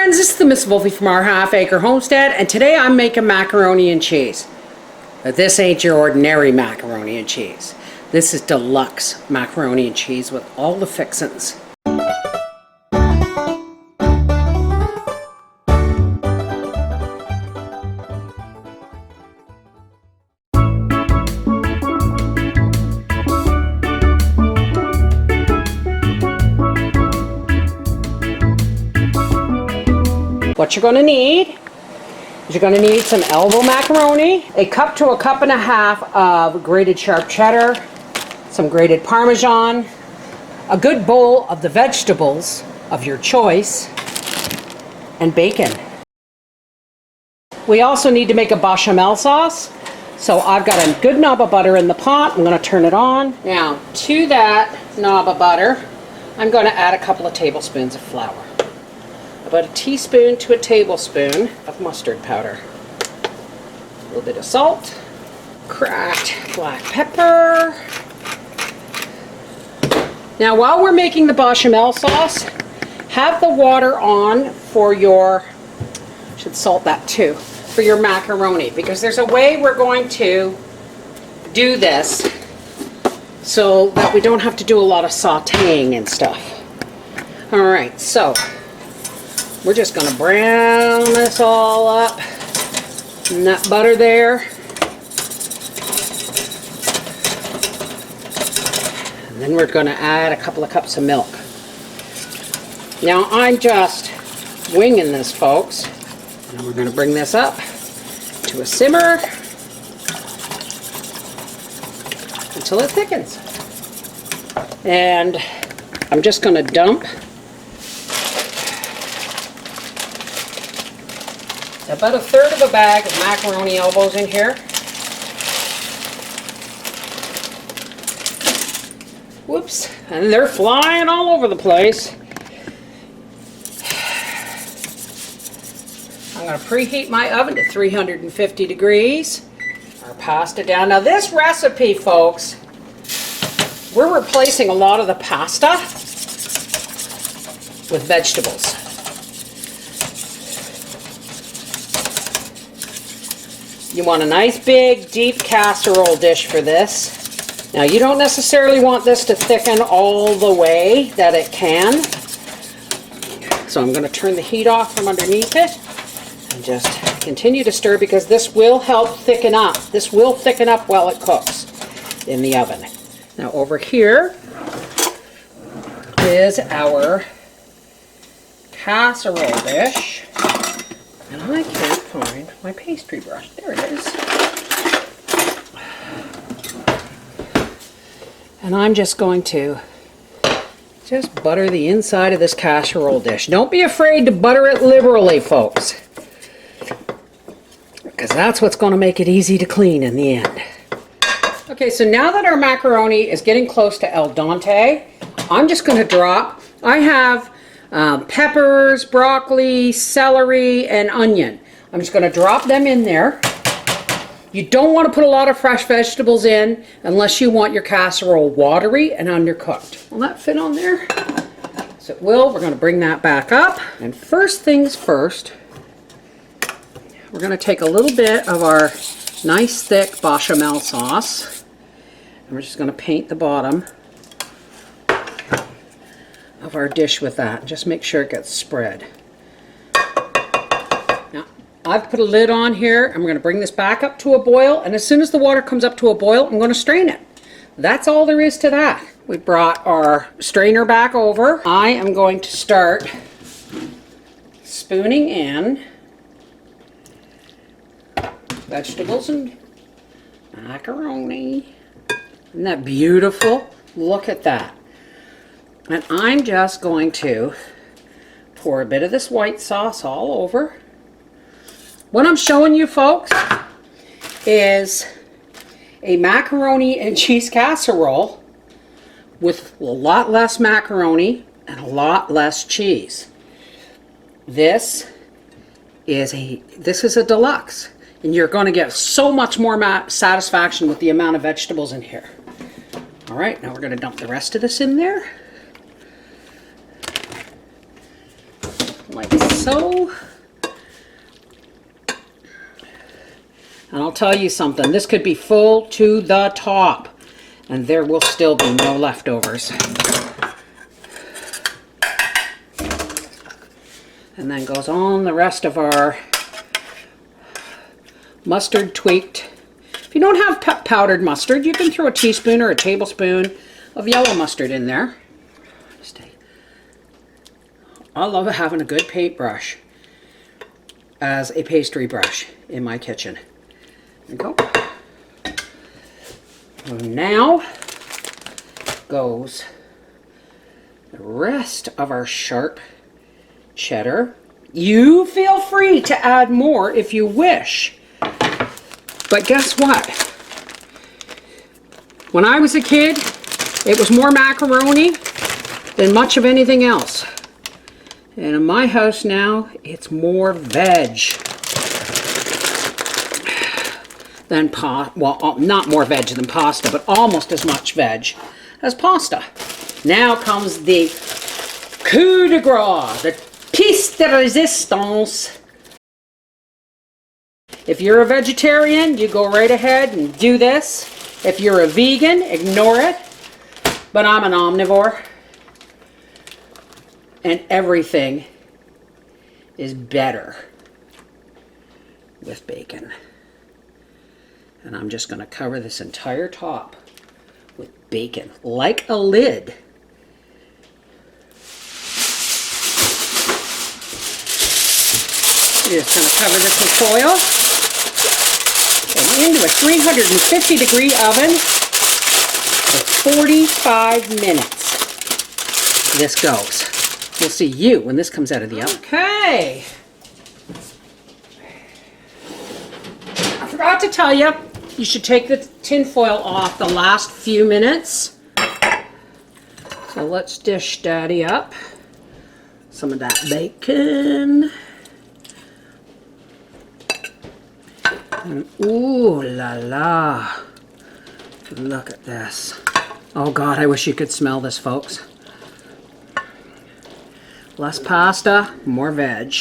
friends, this is the Miss Wolfie from our Half Acre Homestead, and today I'm making macaroni and cheese. But this ain't your ordinary macaroni and cheese. This is deluxe macaroni and cheese with all the fixins. What you're going to need is you're going to need some elbow macaroni, a cup to a cup and a half of grated sharp cheddar, some grated Parmesan, a good bowl of the vegetables of your choice, and bacon. We also need to make a bechamel sauce, so I've got a good knob of butter in the pot. I'm going to turn it on. Now, to that knob of butter, I'm going to add a couple of tablespoons of flour. About a teaspoon to a tablespoon of mustard powder. A little bit of salt, cracked black pepper. Now while we're making the bechamel sauce, have the water on for your, should salt that too, for your macaroni, because there's a way we're going to do this so that we don't have to do a lot of sauteing and stuff. Alright, so we're just going to brown this all up in that butter there. And then we're going to add a couple of cups of milk. Now I'm just winging this, folks. And we're going to bring this up to a simmer until it thickens. And I'm just going to dump about a third of a bag of macaroni elbows in here. Whoops, and they're flying all over the place. I'm going to preheat my oven to 350 degrees. Our pasta down. Now this recipe, folks, we're replacing a lot of the pasta with vegetables. You want a nice big deep casserole dish for this. Now you don't necessarily want this to thicken all the way that it can. So I'm going to turn the heat off from underneath it and just continue to stir, because this will help thicken up. This will thicken up while it cooks in the oven. Now over here is our casserole dish. And I can't find my pastry brush. There it is. And I'm just going to just butter the inside of this casserole dish. Don't be afraid to butter it liberally, folks, because that's what's going to make it easy to clean in the end. Okay, so now that our macaroni is getting close to al dente, I'm just going to drop, I have peppers, broccoli, celery, and onion. I'm just going to drop them in there. You don't want to put a lot of fresh vegetables in unless you want your casserole watery and undercooked. Will that fit on there? Yes, it will. We're going to bring that back up. And first things first, we're going to take a little bit of our nice thick bechamel sauce, and we're just going to paint the bottom of our dish with that. Just make sure it gets spread. Now, I've put a lid on here. I'm going to bring this back up to a boil, and as soon as the water comes up to a boil, I'm going to strain it. That's all there is to that. We brought our strainer back over. I am going to start spooning in vegetables and macaroni. Isn't that beautiful? Look at that. And I'm just going to pour a bit of this white sauce all over. What I'm showing you, folks, is a macaroni and cheese casserole with a lot less macaroni and a lot less cheese. This is a deluxe, and you're going to get so much more satisfaction with the amount of vegetables in here. All right, now we're going to dump the rest of this in there. Like so. And I'll tell you something, this could be full to the top and there will still be no leftovers. And then goes on the rest of our mustard tweaked. If you don't have powdered mustard, you can throw a teaspoon or a tablespoon of yellow mustard in there. I love having a good paintbrush as a pastry brush in my kitchen. There you go. And now goes the rest of our sharp cheddar. You feel free to add more if you wish. But guess what? When I was a kid, it was more macaroni than much of anything else. And in my house now, it's more veg than well, not more veg than pasta, but almost as much veg as pasta. Now comes the coup de grace, the piece de resistance. If you're a vegetarian, you go right ahead and do this. If you're a vegan, ignore it. But I'm an omnivore. And everything is better with bacon. And I'm just going to cover this entire top with bacon, like a lid. You're just going to cover this with foil. And into a 350 degree oven for 45 minutes. This goes. We'll see you when this comes out of the oven. Okay. I forgot to tell you, you should take the tin foil off the last few minutes. So let's dish Daddy up some of that bacon. And ooh la la. Look at this. Oh God, I wish you could smell this, folks. Less pasta, more veg.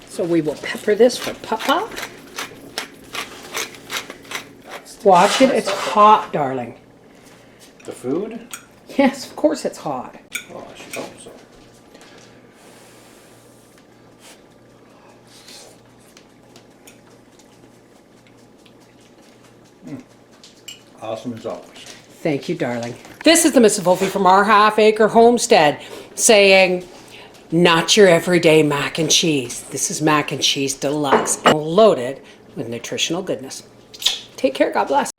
So we will pepper this for Papa. Watch it, it's hot, darling. The food? Yes, of course it's hot. Oh, I should hope so. Awesome as always. Thank you, darling. This is the Mrs. Wolfie from our half-acre homestead saying, not your everyday mac and cheese. This is mac and cheese deluxe and loaded with nutritional goodness. Take care. God bless.